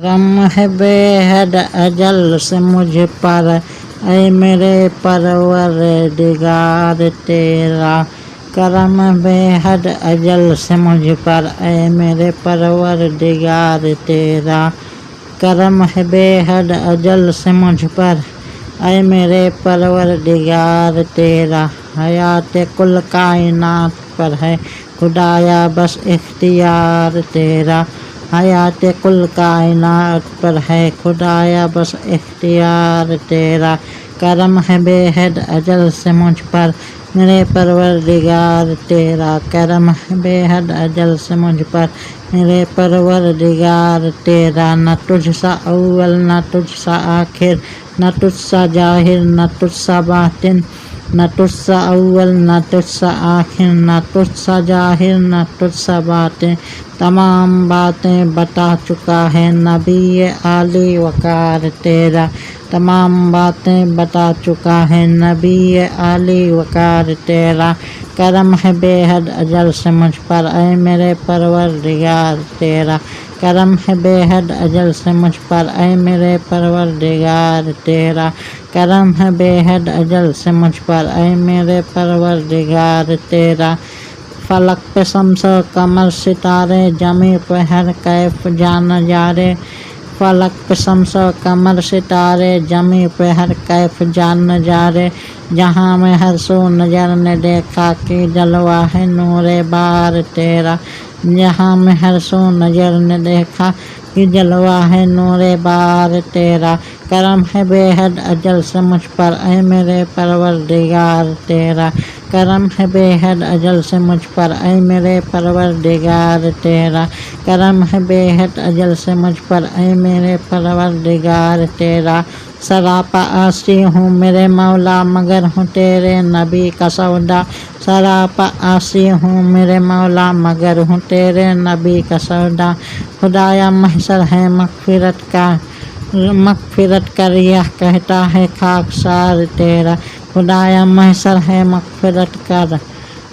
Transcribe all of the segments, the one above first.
کرم ہے بے حد اجل سے مجھ پر، اے میرے پروردگار تیرا۔ کرم بے حد اجل سے مجھ پر، اے میرے پروردگار تیرا۔ کرم ہے بے حد اجل سے مجھ پر، اے میرے پروردگار تیرا۔ حیات کل کائنات پر ہے خدایا بس اختیار تیرا۔ حیات کل کائنات پر ہے خدایا بس اختیار تیرا۔ کرم ہے بے حد اجل سے مجھ پر، میرے پروردگار تیرا۔ کرم ہے بے حد اجل سے مجھ پر، میرے پروردگار تیرا۔ نہ تجھ سا اول نہ تجھ سا آخر، نہ تجھ سا ظاہر نہ تجھ سا باطن۔ نہ تجھ سا اول نہ تجھ سا آخر، نہ تجھ سا ظاہر نہ تجھ سا باطن۔ تمام باتیں بتا چکا ہے نبی عالی وقار تیرا۔ تمام باتیں بتا چکا ہے نبی عالی وقار تیرا۔ کرم ہے بے حد اجل سے مجھ پر، اے میرے پروردگار تیرا۔ کرم ہے بے حد اجل سے مجھ پر، اے میرے پروردگار تیرا۔ کرم ہے بے حد اجل سے مجھ پر، اے میرے پروردگار تیرا۔ فلک پہ شمس و قمر ستارے، زمیں پہ ہر کیف جان نظارے۔ فلک پہ شمس و قمر ستارے، زمیں پہ ہر کیف جان نظارے۔ جہاں میں ہر سو نظر نے دیکھا کہ جلوہ ہے نور بار تیرا۔ جہاں میں ہر سو نظر نے دیکھا کہ جلوہ ہے نور بار تیرا۔ کرم ہے بے حد اجل سے مجھ پر، اے میرے پروردگار تیرا۔ کرم ہے بے حد اجل سے مجھ پر، اے میرے پروردگار تیرا۔ کرم ہے بے حد اجل سے مجھ پر، اے میرے پروردگار تیرا۔ سراپا عاصی ہوں میرے مولا مگر ہوں تیرے نبی کا سودا۔ سراپا عاصی ہوں میرے مولا مگر ہوں تیرے نبی کا سودا۔ خدایا محضر ہے مغفرت کا ریاح کہتا ہے خاکسار تیرا۔ خدایا محضر ہے مغفرت کا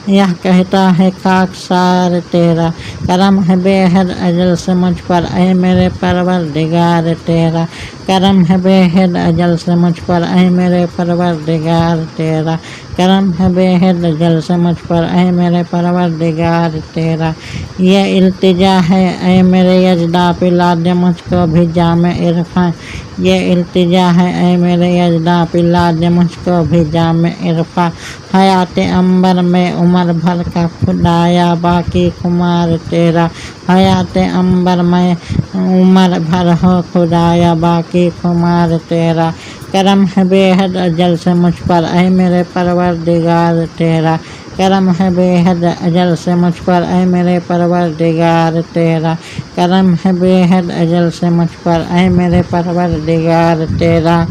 ریاح کہتا ہے خاکسار تیرا۔ کرم ہے بے حد اجل سے مجھ پر، اے میرے پروردگار تیرا۔ کرم ہے بے حد اجل سے مجھ پر، اے میرے پروردگار تیرا۔ کرم ہے بے حد اجل سے مجھ پر، اے میرے پروردگار تیرا۔ یہ التجا ہے اے میرے یزداں پلا دے مجھ کو بھی جام عرفاں۔ یہ التجا ہے اے میرے یزداں پلا دے مجھ کو بھی جام عرفاں۔ حیات عنبر میں عمر بھر کا خدایا باقی خمار تیرا۔ حیات عنبر میں عمر بھر ہو خدایا باقی خمار تیرا۔ کرم ہے بے حد اجل سے مجھ پر، اے میرے پروردگار تیرا۔ کرم ہے بے حد اجل سے مجھ پر، اے میرے پروردگار تیرا۔ کرم ہے بے حد اجل سے مجھ پر، اے میرے پروردگار تیرا۔